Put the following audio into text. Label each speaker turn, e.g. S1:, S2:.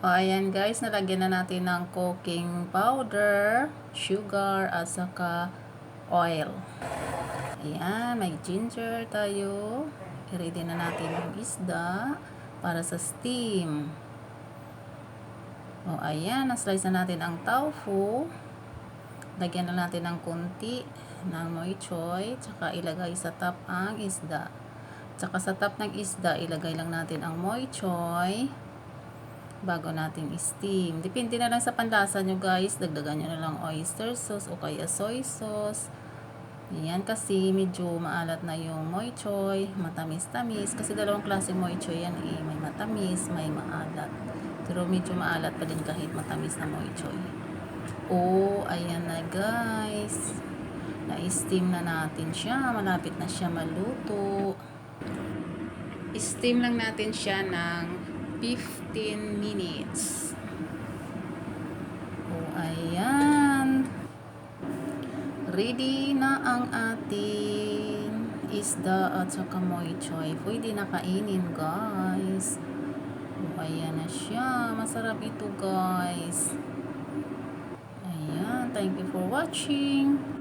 S1: O, ayan guys, nalagyan na natin ng cooking powder, sugar, at saka oil. Ayan, may ginger tayo. I-ready na natin yung isda para sa steam. O, ayan, na-slice na natin ang tofu. Lagyan na natin ng konti ng moy choy, tsaka ilagay sa top ang isda. Tsaka sa top ng isda, ilagay lang natin ang moy choy bago natin steam. Depende na lang sa panlasa nyo guys. Dagdagan nyo na lang oyster sauce o kaya soy sauce. Yan kasi medyo maalat na yung moy choy. Matamis-tamis. Kasi dalawang klase moy choy yan eh. May matamis, may maalat. Pero medyo maalat pa din kahit matamis na moy choy. Oh, ayan na guys. Na-steam na natin siya. Malapit na siya maluto. Steam lang natin siya ng 15 minutes. Oh, ayan. Ready na ang ating isda at saka moy choy. Pwede na kainin guys. Oh, ayan na siya. Masarap ito guys. Ayan. Thank you for watching.